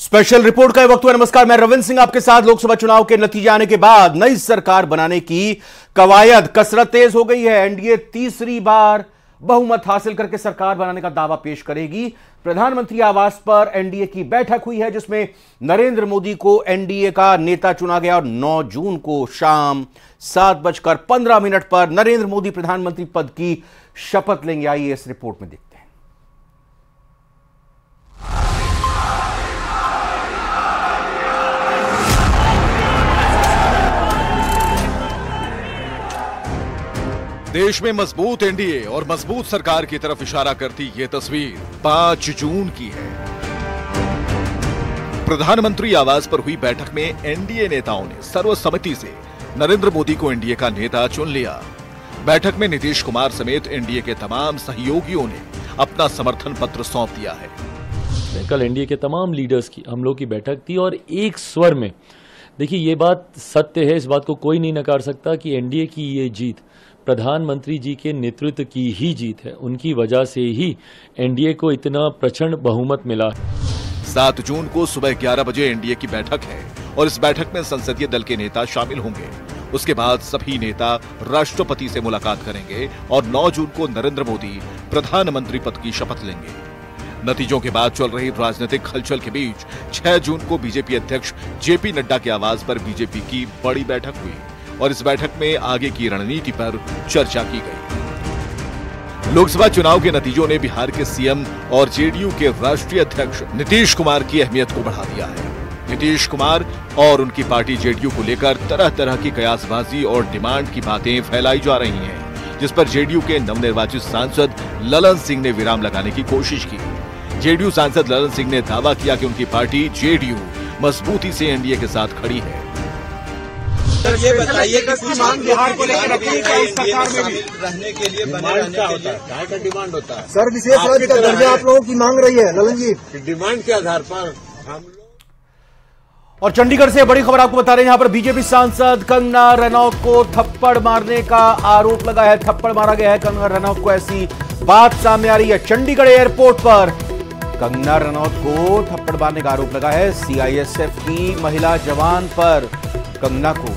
Special report का वक्त हुआ। नमस्कार, मैं रविंद्र सिंह आपके साथ। लोकसभा चुनाव के नतीजे आने के बाद नई सरकार बनाने की कवायद कसरत तेज हो गई है। एनडीए तीसरी बार बहुमत हासिल करके सरकार बनाने का दावा पेश करेगी। प्रधानमंत्री आवास पर एनडीए की बैठक हुई है जिसमें नरेंद्र मोदी को एनडीए का नेता चुना गया और 9 जून को शाम 7:15 पर नरेंद्र मोदी प्रधानमंत्री पद की शपथ लेंगे। आइए इस रिपोर्ट में देखते हैं। देश में मजबूत एनडीए और मजबूत सरकार की तरफ इशारा करती ये तस्वीर 5 जून की है। प्रधानमंत्री आवास पर हुई बैठक में एनडीए नेताओं ने सर्वसम्मति से नरेंद्र मोदी को एनडीए का नेता चुन लिया। बैठक में नीतीश कुमार समेत एनडीए के तमाम सहयोगियों ने अपना समर्थन पत्र सौंप दिया है। कल एनडीए के तमाम लीडर्स की हम लोग की बैठक थी और एक स्वर में, देखिए ये बात सत्य है, इस बात को कोई नहीं नकार सकता कि एनडीए की ये जीत प्रधानमंत्री जी के नेतृत्व की ही जीत है। उनकी वजह से ही एनडीए को इतना प्रचंड बहुमत मिला। 7 जून को सुबह 11 बजे एनडीए की बैठक है और इस बैठक में संसदीय दल के नेता शामिल होंगे। उसके बाद सभी नेता राष्ट्रपति से मुलाकात करेंगे और 9 जून को नरेंद्र मोदी प्रधानमंत्री पद की शपथ लेंगे। नतीजों के बाद चल रही राजनीतिक हलचल के बीच 6 जून को बीजेपी अध्यक्ष जेपी नड्डा के आवास पर बीजेपी की बड़ी बैठक हुई और इस बैठक में आगे की रणनीति पर चर्चा की गई। लोकसभा चुनाव के नतीजों ने बिहार के सीएम और जेडीयू के राष्ट्रीय अध्यक्ष नीतीश कुमार की अहमियत को बढ़ा दिया है। नीतीश कुमार और उनकी पार्टी जेडीयू को लेकर तरह तरह की कयासबाजी और डिमांड की बातें फैलाई जा रही हैं, जिस पर जेडीयू के नवनिर्वाचित सांसद ललन सिंह ने विराम लगाने की कोशिश की। जेडीयू सांसद ललन सिंह ने दावा किया कि उनकी पार्टी जेडीयू मजबूती से एनडीए के साथ खड़ी है। सर ये बताइए कि किस मांग बिहार को लेकर रखी है इस सरकार में भी रहने के लिए बने रहने के लिए क्या का डिमांड होता है? सर विशेष राज्य का दर्जा आप लोगों की मांग रही है ललन जी, डिमांड के आधार पर हम लोग। और चंडीगढ़ से बड़ी खबर आपको बता रहे हैं। यहां पर बीजेपी सांसद कंगना रनौत को थप्पड़ मारने का आरोप लगा है। थप्पड़ मारा गया है कंगना रनौत को, ऐसी बात सामने आ रही है। चंडीगढ़ एयरपोर्ट पर कंगना रनौत को थप्पड़ मारने का आरोप लगा है। सीआईएसएफ की महिला जवान पर कंगना को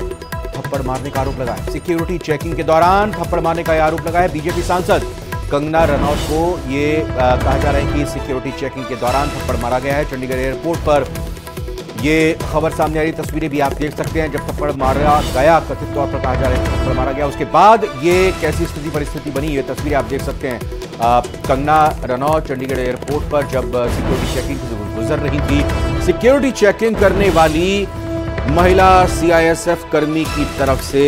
थप्पड़ मारने का आरोप लगा है। सिक्योरिटी चेकिंग के दौरान थप्पड़ मारने का आरोप लगा है। बीजेपी सांसद कंगना रनौत को ये कहा जा रहा है कि सिक्योरिटी चेकिंग के दौरान थप्पड़ मारा गया है। चंडीगढ़ एयरपोर्ट पर ये खबर सामने आ रही, तस्वीरें भी आप देख सकते हैं। जब थप्पड़ मारा गया, कथित तौर पर कहा जा रहा है कि थप्पड़ मारा गया, उसके बाद ये कैसी स्थिति परिस्थिति बनी, ये तस्वीरें आप देख सकते हैं। कंगना रनौत चंडीगढ़ एयरपोर्ट पर जब सिक्योरिटी चेकिंग से गुजर रही थी, सिक्योरिटी चेकिंग करने वाली महिला सीआईएसएफ कर्मी की तरफ से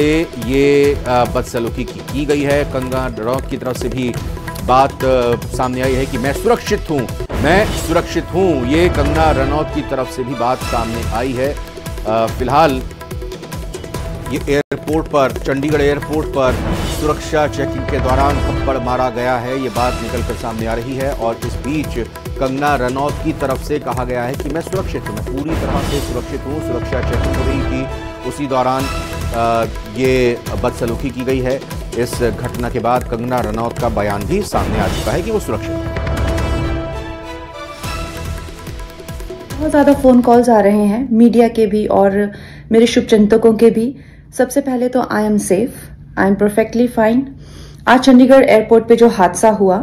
ये बदसलूकी की गई है। कंगना रनौत की तरफ से भी बात सामने आई है कि मैं सुरक्षित हूं। ये कंगना रनौत की तरफ से भी बात सामने आई है। फिलहाल ये एयरपोर्ट पर, चंडीगढ़ एयरपोर्ट पर सुरक्षा चेकिंग के दौरान थप्पड़ मारा गया है, ये बात निकलकर सामने आ रही है। और इस बीच कंगना रनौत की तरफ से कहा गया है कि मैं सुरक्षित हूं, मैं पूरी तरह से सुरक्षित हूं। सुरक्षा चेकिंग हो रही थी, उसी दौरान ये बदसलूकी की गई है। इस घटना के बाद कंगना रनौत का बयान भी सामने आ चुका है कि वो सुरक्षित है। बहुत ज़्यादा फ़ोन कॉल्स आ रहे हैं, मीडिया के भी और मेरे शुभचिंतकों के भी। सबसे पहले तो I am safe, I am perfectly fine. आज चंडीगढ़ एयरपोर्ट पे जो हादसा हुआ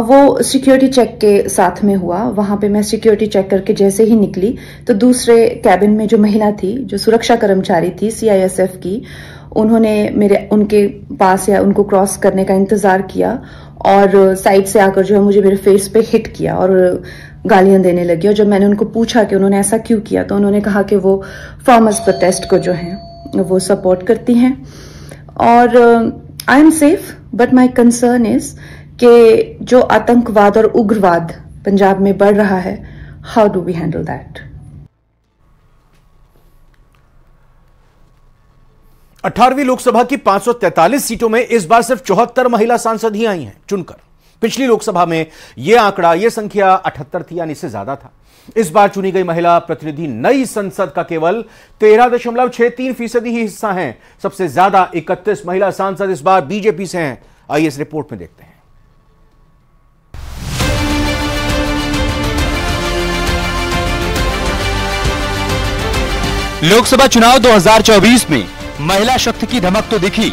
वो सिक्योरिटी चेक के साथ में हुआ। वहां पे मैं सिक्योरिटी चेक करके जैसे ही निकली तो दूसरे कैबिन में जो महिला थी, जो सुरक्षा कर्मचारी थी सीआईएसएफ की, उन्होंने उनके पास या उनको क्रॉस करने का इंतजार किया और साइड से आकर जो है मुझे मेरे फेस पे हिट किया और गालियां देने लगी। और जब मैंने उनको पूछा कि उन्होंने ऐसा क्यों किया तो उन्होंने कहा कि वो फार्मर्स प्रोटेस्ट को जो है वो सपोर्ट करती हैं। और I am safe, but my concern is कि जो आतंकवाद और उग्रवाद पंजाब में बढ़ रहा है, how do we handle that. 18वीं लोकसभा की 543 सीटों में इस बार सिर्फ 74 महिला सांसद ही आई हैं चुनकर। पिछली लोकसभा में यह आंकड़ा, यह संख्या 78 थी, यानी इससे ज्यादा था। इस बार चुनी गई महिला प्रतिनिधि नई संसद का केवल 13.63% ही हिस्सा हैं। सबसे ज्यादा 31 महिला सांसद इस बार बीजेपी से हैं। आइए इस रिपोर्ट में देखते हैं। लोकसभा चुनाव 2024 में महिला शक्ति की धमक तो दिखी,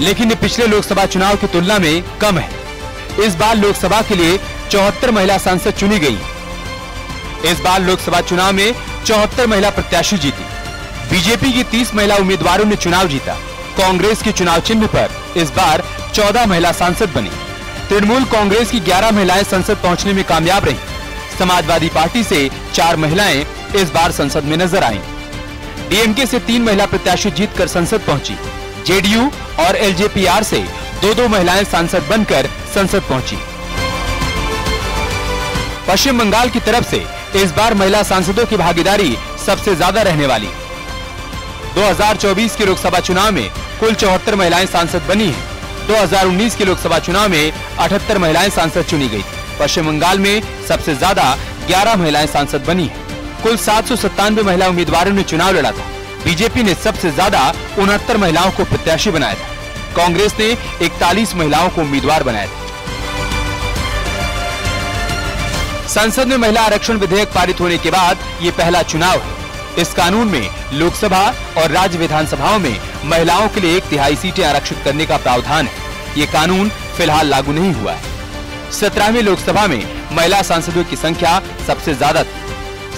लेकिन ये पिछले लोकसभा चुनाव की तुलना में कम है। इस बार लोकसभा के लिए 74 महिला सांसद चुनी गई। इस बार लोकसभा चुनाव में 74 महिला प्रत्याशी जीती। बीजेपी की 30 महिला उम्मीदवारों ने चुनाव जीता। कांग्रेस के चुनाव चिन्ह पर इस बार 14 महिला सांसद बनी। तृणमूल कांग्रेस की 11 महिलाएं संसद पहुंचने में कामयाब रहीं। समाजवादी पार्टी से 4 महिलाएं इस बार संसद में नजर आईं। डीएमके से 3 महिला प्रत्याशी जीतकर संसद पहुंची। जेडीयू और एलजेपीआर से 2-2 महिलाएं सांसद बनकर संसद पहुंची। पश्चिम बंगाल की तरफ से इस बार महिला सांसदों की भागीदारी सबसे ज्यादा रहने वाली। 2024 के लोकसभा चुनाव में कुल 74 महिलाएं सांसद बनी हैं। 2019 के लोकसभा चुनाव में 78 महिलाएं सांसद चुनी गई। पश्चिम बंगाल में सबसे ज्यादा 11 महिलाएं सांसद बनी हैं। कुल 797 महिला उम्मीदवारों ने चुनाव लड़ा था। बीजेपी ने सबसे ज्यादा 69 महिलाओं को प्रत्याशी बनाया था। कांग्रेस ने 41 महिलाओं को उम्मीदवार बनाया था। संसद में महिला आरक्षण विधेयक पारित होने के बाद ये पहला चुनाव है। इस कानून में लोकसभा और राज्य विधानसभाओं में महिलाओं के लिए 1/3 सीटें आरक्षित करने का प्रावधान है। ये कानून फिलहाल लागू नहीं हुआ है। 17वीं लोकसभा में महिला सांसदों की संख्या सबसे ज्यादा थी।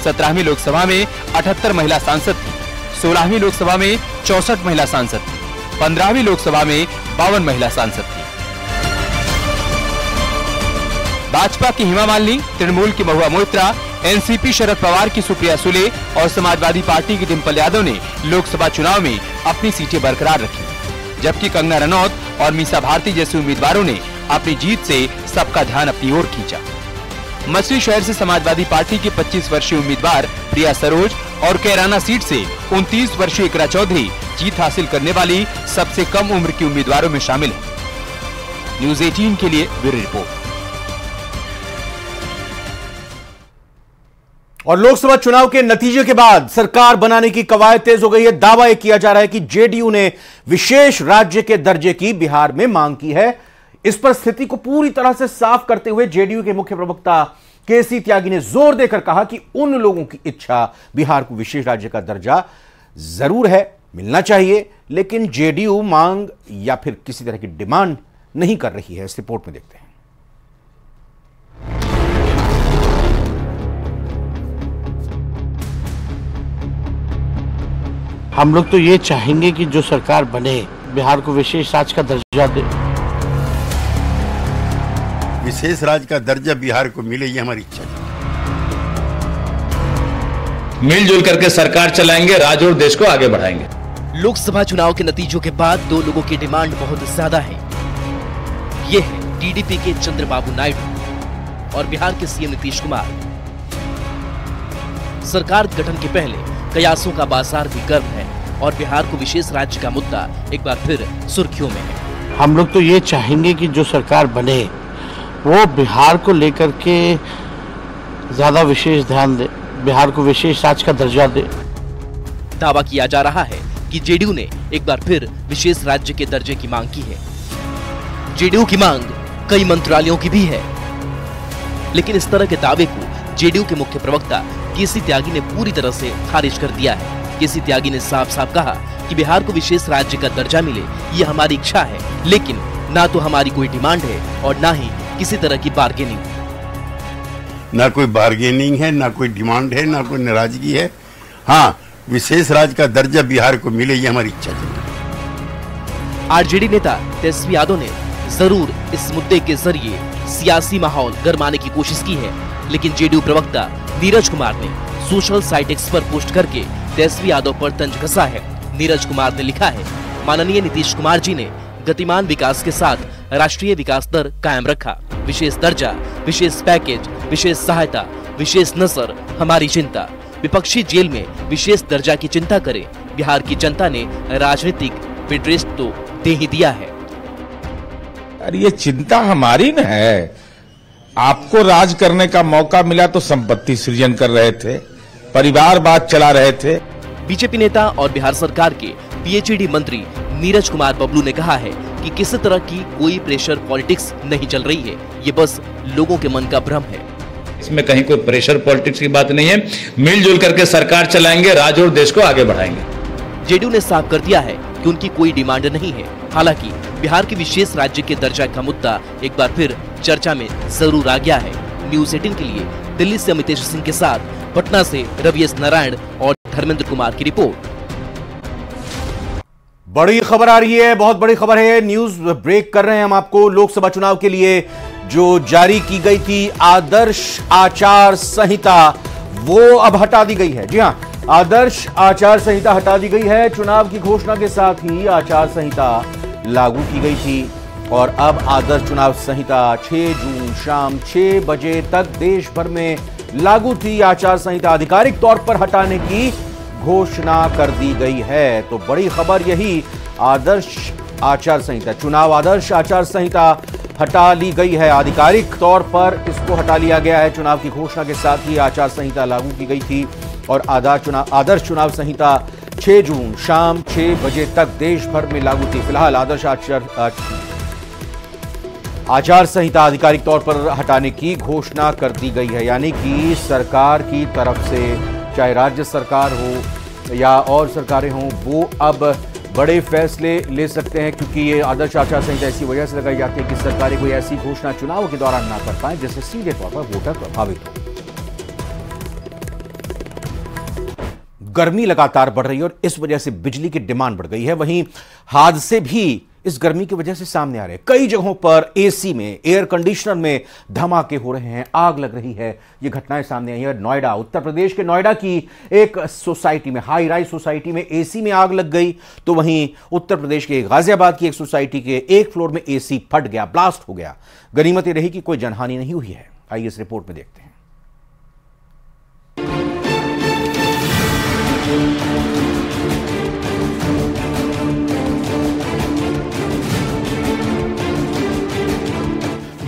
17वीं लोकसभा में 78 महिला सांसद थी। 16वीं लोकसभा में 64 महिला सांसद थी। 15वीं लोकसभा में 52 महिला सांसद थी। भाजपा की हेमा मालिनी, तृणमूल की महुआ मोइत्रा, एनसीपी शरद पवार की सुप्रिया सुले और समाजवादी पार्टी की डिंपल यादव ने लोकसभा चुनाव में अपनी सीटें बरकरार रखी, जबकि कंगना रनौत और मीसा भारती जैसे उम्मीदवारों ने अपनी जीत से सबका ध्यान अपनी ओर खींचा। मछली शहर से समाजवादी पार्टी की 25 वर्षीय उम्मीदवार प्रिया सरोज और कैराना सीट से 29 वर्षीय इकरा चौधरी जीत हासिल करने वाली सबसे कम उम्र की उम्मीदवारों में शामिल है। न्यूज 18 के लिए ब्यूरो रिपोर्ट। और लोकसभा चुनाव के नतीजे के बाद सरकार बनाने की कवायद तेज हो गई है। दावा यह किया जा रहा है कि जेडीयू ने विशेष राज्य के दर्जे की बिहार में मांग की है। इस पर स्थिति को पूरी तरह से साफ करते हुए जेडीयू के मुख्य प्रवक्ता केसी त्यागी ने जोर देकर कहा कि उन लोगों की इच्छा बिहार को विशेष राज्य का दर्जा जरूर है, मिलना चाहिए, लेकिन जेडीयू मांग या फिर किसी तरह की डिमांड नहीं कर रही है। इस रिपोर्ट में देखते हैं। हम लोग तो ये चाहेंगे कि जो सरकार बने बिहार को विशेष राज्य का दर्जा दे। विशेष राज्य का दर्जा बिहार को मिले, ये हमारी इच्छा है। मिलजुल करके सरकार चलाएंगे, राज्य और देश को आगे बढ़ाएंगे। लोकसभा चुनाव के नतीजों के बाद 2 लोगों की डिमांड बहुत ज्यादा है। ये है टीडीपी के चंद्रबाबू नायडू और बिहार के सीएम नीतीश कुमार। सरकार गठन के पहले कयासों का बाजार भी गर्म है और बिहार को विशेष राज्य का मुद्दा एक बार फिर सुर्खियों में है। हम लोग तो ये चाहेंगे कि जो सरकार बने वो बिहार को लेकर के ज्यादा विशेष ध्यान दे, बिहार को विशेष राज्य का दर्जा दे। दावा किया जा रहा है कि जेडीयू ने एक बार फिर विशेष राज्य के दर्जे की मांग की है। जेडीयू की मांग कई मंत्रालयों की भी है, लेकिन इस तरह के दावे को जेडीयू के मुख्य प्रवक्ता केसी त्यागी ने पूरी तरह से खारिज कर दिया है। केसी त्यागी ने साफ साफ कहा कि बिहार को विशेष राज्य का दर्जा मिले, ये हमारी इच्छा है, लेकिन ना तो हमारी कोई डिमांड है और ना ही किसी तरह की बार्गेनिंग। ना कोई बार्गेनिंग है, ना कोई डिमांड है, ना कोई नाराजगी है। हाँ, विशेष राज्य का दर्जा बिहार को मिले, ये हमारी इच्छा है। आरजेडी नेता तेजस्वी यादव ने जरूर इस मुद्दे के जरिए सियासी माहौल गरमाने की कोशिश की है, लेकिन जेडीयू प्रवक्ता नीरज कुमार ने सोशल साइट एक्स पर पोस्ट करके तेजस्वी यादव पर तंज कसा है। नीरज कुमार ने लिखा है, माननीय नीतीश कुमार जी ने गतिमान विकास के साथ राष्ट्रीय विकास दर कायम रखा। विशेष दर्जा, विशेष पैकेज, विशेष सहायता, विशेष नजर हमारी चिंता। विपक्षी जेल में विशेष दर्जा की चिंता करे। बिहार की जनता ने राजनीतिक विड्रेस तो दे ही दिया है। अरे ये चिंता हमारी न है। आपको राज करने का मौका मिला तो संपत्ति सृजन कर रहे थे, परिवारवाद चला रहे थे। बीजेपी नेता और बिहार सरकार के पीएचईडी मंत्री नीरज कुमार बबलू ने कहा है कि किसी तरह की कोई प्रेशर पॉलिटिक्स नहीं चल रही है, ये बस लोगों के मन का भ्रम है। इसमें कहीं कोई प्रेशर पॉलिटिक्स की बात नहीं है। मिलजुल करके सरकार चलाएंगे, राज्य और देश को आगे बढ़ाएंगे। जेडीयू ने साफ कर दिया है कि उनकी कोई डिमांड नहीं है। हालांकि बिहार के विशेष राज्य के दर्जा का मुद्दा एक बार फिर चर्चा में जरूर आ गया है। न्यूज़ 18 के लिए दिल्ली से अमितेश सिंह के साथ पटना से रवि एस नारायण और धर्मेंद्र कुमार की रिपोर्ट। बड़ी खबर आ रही है, बहुत बड़ी खबर है। न्यूज ब्रेक कर रहे हैं हम आपको। लोकसभा चुनाव के लिए जो जारी की गई थी आदर्श आचार संहिता, वो अब हटा दी गई है। जी हां, आदर्श आचार संहिता हटा दी गई है। चुनाव की घोषणा के साथ ही आचार संहिता लागू की गई थी और अब आदर्श चुनाव संहिता 6 जून शाम 6 बजे तक देश भर में लागू थी। आचार संहिता आधिकारिक तौर पर हटाने की घोषणा कर दी गई है। तो बड़ी खबर यही, आदर्श आचार संहिता, चुनाव आदर्श आचार संहिता हटा ली गई है। आधिकारिक तौर पर इसको हटा लिया गया है। चुनाव की घोषणा के साथ ही आचार संहिता लागू की गई थी और आदर्श चुनाव संहिता 6 जून शाम 6 बजे तक देश भर में लागू थी। फिलहाल आदर्श आचार संहिता आधिकारिक तौर पर हटाने की घोषणा कर दी गई है। यानी कि सरकार की तरफ से, चाहे राज्य सरकार हो या और सरकारें हों, वो अब बड़े फैसले ले सकते हैं, क्योंकि ये आदर्श आचार संहिता ऐसी वजह से लगाई जाती है कि सरकारें कोई ऐसी घोषणा चुनाव के दौरान ना कर पाए जिससे सीधे तौर पर वोटर प्रभावित हो। गर्मी लगातार बढ़ रही है और इस वजह से बिजली की डिमांड बढ़ गई है। वहीं हादसे भी इस गर्मी की वजह से सामने आ रहे हैं। कई जगहों पर एसी में, एयर कंडीशनर में धमाके हो रहे हैं, आग लग रही है। ये घटनाएं सामने आई है नोएडा, उत्तर प्रदेश के नोएडा की एक सोसाइटी में, हाई राइज सोसाइटी में एसी में आग लग गई। तो वहीं उत्तर प्रदेश के गाजियाबाद की एक सोसाइटी के एक फ्लोर में एसी फट गया, ब्लास्ट हो गया। गनीमत रही कि कोई जनहानि नहीं हुई है। आइए इस रिपोर्ट में देखते हैं।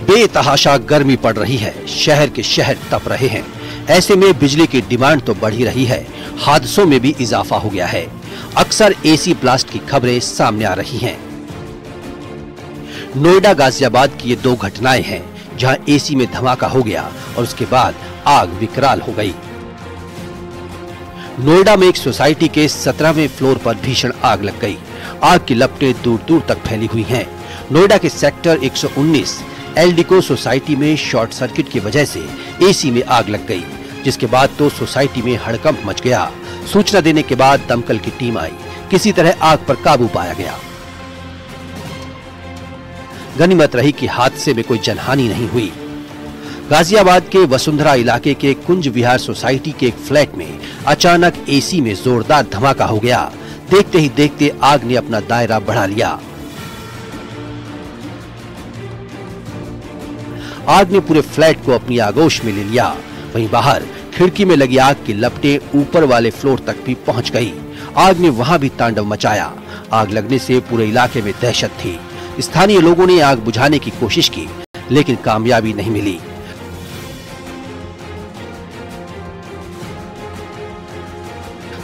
बेतहाशा गर्मी पड़ रही है, शहर के शहर तप रहे हैं। ऐसे में बिजली की डिमांड तो बढ़ ही रही है, हादसों में भी इजाफा हो गया है। अक्सर एसी ब्लास्ट की खबरें सामने आ रही हैं। नोएडा गाजियाबाद की ये 2 घटनाएं हैं जहां एसी में धमाका हो गया और उसके बाद आग विकराल हो गई। नोएडा में एक सोसाइटी के 17वें फ्लोर पर भीषण आग लग गई। आग की लपटें दूर दूर तक फैली हुई हैं। नोएडा के सेक्टर 119 एल्डिको सोसाइटी में शॉर्ट सर्किट की वजह से एसी में आग लग गई, जिसके बाद तो सोसाइटी में हड़कंप मच गया। सूचना देने के बाद दमकल की टीम आई, किसी तरह आग पर काबू पाया गया। गनीमत रही कि हादसे में कोई जनहानि नहीं हुई। गाजियाबाद के वसुंधरा इलाके के कुंज विहार सोसाइटी के एक फ्लैट में अचानक एसी में जोरदार धमाका हो गया। देखते ही देखते आग ने अपना दायरा बढ़ा लिया। आग ने पूरे फ्लैट को अपनी आगोश में ले लिया। वहीं बाहर खिड़की में लगी आग की लपटें ऊपर वाले फ्लोर तक भी पहुंच गई। आग ने वहां भी तांडव मचाया। आग लगने से पूरे इलाके में दहशत थी। स्थानीय लोगों ने आग बुझाने की कोशिश की, लेकिन कामयाबी नहीं मिली।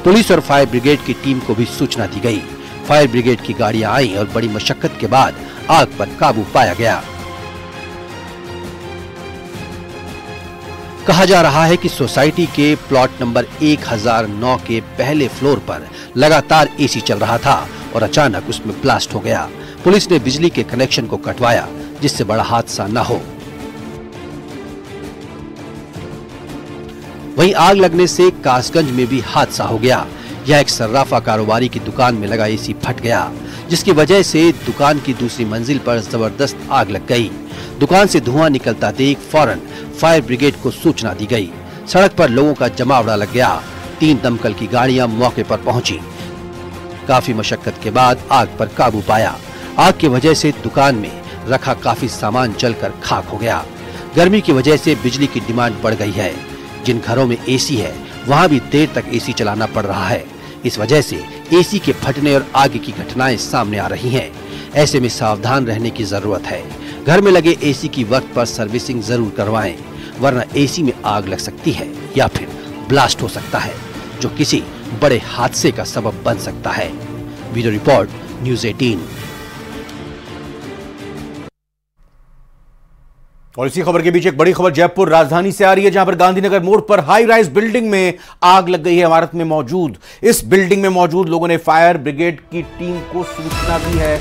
पुलिस और फायर ब्रिगेड की टीम को भी सूचना दी गई। फायर ब्रिगेड की गाड़ियां आई और बड़ी मशक्कत के बाद आग पर काबू पाया गया। कहा जा रहा है कि सोसाइटी के प्लॉट नंबर 1009 के पहले फ्लोर पर लगातार एसी चल रहा था और अचानक उसमें ब्लास्ट हो गया। पुलिस ने बिजली के कनेक्शन को कटवाया, जिससे बड़ा हादसा न हो। वहीं आग लगने से कासगंज में भी हादसा हो गया। यह एक सर्राफा कारोबारी की दुकान में लगा एसी फट गया, जिसकी वजह से दुकान की दूसरी मंजिल पर जबरदस्त आग लग गई। दुकान से धुआं निकलता देख फौरन फायर ब्रिगेड को सूचना दी गई। सड़क पर लोगों का जमावड़ा लग गया। 3 दमकल की गाड़ियां मौके पर पहुंची। काफी मशक्कत के बाद आग पर काबू पाया। आग की वजह से दुकान में रखा काफी सामान जलकर खाक हो गया। गर्मी की वजह से बिजली की डिमांड बढ़ गई है। जिन घरों में एसी है, वहां भी देर तक एसी चलाना पड़ रहा है। इस वजह से एसी के फटने और आग की घटनाएं सामने आ रही हैं। ऐसे में सावधान रहने की जरूरत है। घर में लगे एसी की वक्त पर सर्विसिंग जरूर करवाएं, वरना एसी में आग लग सकती है या फिर ब्लास्ट हो सकता है, जो किसी बड़े हादसे का सबब बन सकता है। Bureau report, news 18। और इसी खबर के बीच एक बड़ी खबर जयपुर राजधानी से आ रही है, जहां पर गांधीनगर मोड़ पर हाई राइज बिल्डिंग में आग लग गई है। इमारत में मौजूद इस बिल्डिंग में मौजूद लोगों ने फायर ब्रिगेड की टीम को सूचना दी है।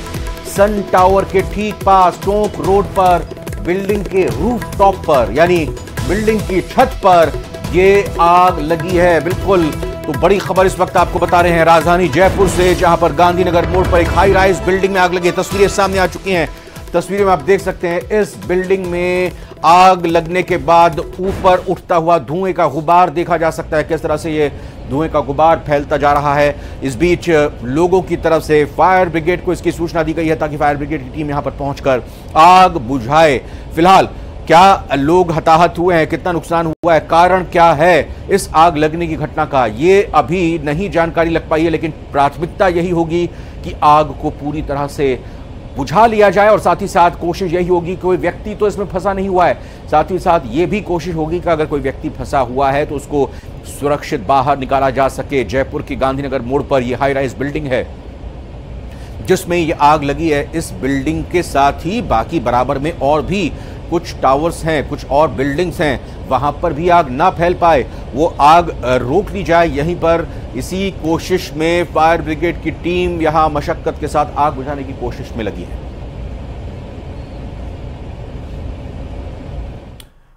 सन टावर के ठीक पास टोंक रोड पर बिल्डिंग के रूफ टॉप पर यानी बिल्डिंग की छत पर यह आग लगी है। बिल्कुल, तो बड़ी खबर इस वक्त आपको बता रहे हैं राजधानी जयपुर से, जहां पर गांधीनगर मोड़ पर एक हाई राइज बिल्डिंग में आग लगी है। तस्वीरें सामने आ चुकी हैं। तस्वीरों में आप देख सकते हैं इस बिल्डिंग में आग लगने के बाद ऊपर उठता हुआ धुएं का गुबार देखा जा सकता है। किस तरह से ये धुएं का गुबार फैलता जा रहा है। इस बीच लोगों की तरफ से फायर ब्रिगेड को इसकी सूचना दी गई है ताकि फायर ब्रिगेड की टीम यहां पर पहुंचकर आग बुझाए। फिलहाल क्या लोग हताहत हुए हैं, कितना नुकसान हुआ है, कारण क्या है इस आग लगने की घटना का, ये अभी नहीं जानकारी लग पाई है। लेकिन प्राथमिकता यही होगी कि आग को पूरी तरह से बुझा लिया जाए और साथ ही साथ कोशिश यही होगी कि कोई व्यक्ति तो इसमें फंसा नहीं हुआ है, साथ ही साथ ये भी कोशिश होगी कि अगर कोई व्यक्ति फंसा हुआ है तो उसको सुरक्षित बाहर निकाला जा सके। जयपुर की गांधीनगर मोड़ पर यह हाई राइज बिल्डिंग है जिसमें यह आग लगी है। इस बिल्डिंग के साथ ही बाकी बराबर में और भी कुछ टावर्स हैं, कुछ और बिल्डिंग्स हैं, वहां पर भी आग ना फैल पाए, वो आग रोक ली जाए। यहीं पर इसी कोशिश में फायर ब्रिगेड की टीम यहां मशक्कत के साथ आग बुझाने की कोशिश में लगी है।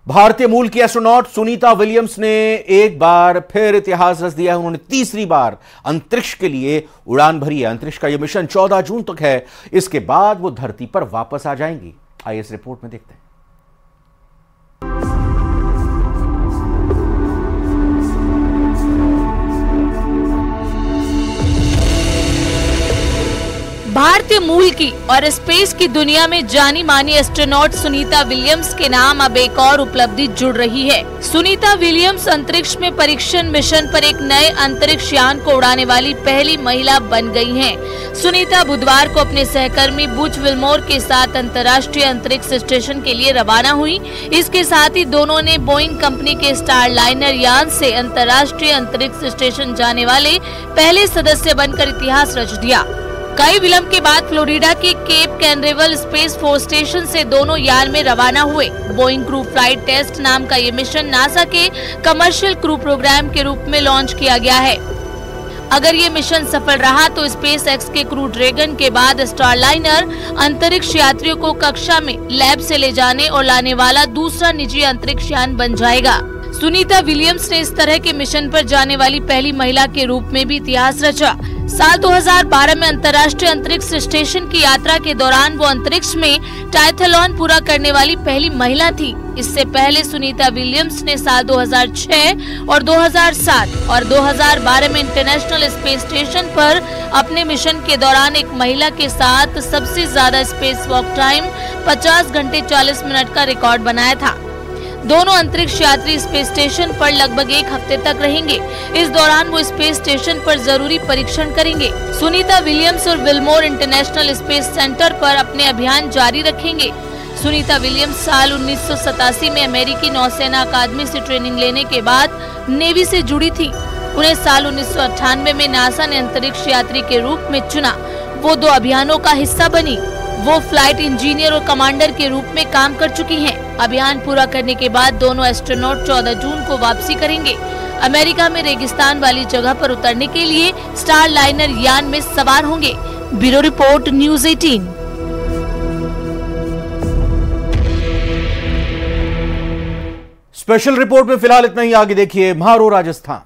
भारतीय मूल की एस्ट्रोनॉट सुनीता विलियम्स ने एक बार फिर इतिहास रच दिया है। उन्होंने तीसरी बार अंतरिक्ष के लिए उड़ान भरी है। अंतरिक्ष का यह मिशन 14 जून तक है। इसके बाद वो धरती पर वापस आ जाएंगी। आइए इस रिपोर्ट में देखते हैं। भारतीय मूल की और स्पेस की दुनिया में जानी मानी एस्ट्रोनॉट सुनीता विलियम्स के नाम अब एक और उपलब्धि जुड़ रही है। सुनीता विलियम्स अंतरिक्ष में परीक्षण मिशन पर एक नए अंतरिक्ष यान को उड़ाने वाली पहली महिला बन गई हैं। सुनीता बुधवार को अपने सहकर्मी बुच विल्मोर के साथ अंतर्राष्ट्रीय अंतरिक्ष स्टेशन के लिए रवाना हुई। इसके साथ ही दोनों ने बोइंग कंपनी के स्टारलाइनर यान से अंतर्राष्ट्रीय अंतरिक्ष स्टेशन जाने वाले पहले सदस्य बनकर इतिहास रच दिया। कई विलंब के बाद फ्लोरिडा के केप कैनरेवल स्पेस फोर्स स्टेशन से दोनों यान में रवाना हुए। बोइंग क्रू फ्लाइट टेस्ट नाम का ये मिशन नासा के कमर्शियल क्रू प्रोग्राम के रूप में लॉन्च किया गया है। अगर ये मिशन सफल रहा तो स्पेस एक्स के क्रू ड्रैगन के बाद स्टारलाइनर अंतरिक्ष यात्रियों को कक्षा में लैब से ले जाने और लाने वाला दूसरा निजी अंतरिक्ष यान बन जाएगा। सुनीता विलियम्स ने इस तरह के मिशन पर जाने वाली पहली महिला के रूप में भी इतिहास रचा। साल 2012 में अंतर्राष्ट्रीय अंतरिक्ष स्टेशन की यात्रा के दौरान वो अंतरिक्ष में टाइथलॉन पूरा करने वाली पहली महिला थी। इससे पहले सुनीता विलियम्स ने साल 2006 और 2007 और 2012 में इंटरनेशनल स्पेस स्टेशन पर अपने मिशन के दौरान एक महिला के साथ सबसे ज्यादा स्पेस वॉक टाइम 50 घंटे 40 मिनट का रिकॉर्ड बनाया था। दोनों अंतरिक्ष यात्री स्पेस स्टेशन पर लगभग एक हफ्ते तक रहेंगे। इस दौरान वो स्पेस स्टेशन पर जरूरी परीक्षण करेंगे। सुनीता विलियम्स और विल्मोर इंटरनेशनल स्पेस सेंटर पर अपने अभियान जारी रखेंगे। सुनीता विलियम्स साल 1987 में अमेरिकी नौसेना अकादमी से ट्रेनिंग लेने के बाद नेवी से जुड़ी थी। उन्हें साल 1998 में नासा ने अंतरिक्ष यात्री के रूप में चुना। वो 2 अभियानों का हिस्सा बनी। वो फ्लाइट इंजीनियर और कमांडर के रूप में काम कर चुकी हैं। अभियान पूरा करने के बाद दोनों एस्ट्रोनॉट 14 जून को वापसी करेंगे। अमेरिका में रेगिस्तान वाली जगह पर उतरने के लिए स्टारलाइनर यान में सवार होंगे। Bureau report, news 18। Special report में फिलहाल इतना ही। आगे देखिए म्हारो राजस्थान।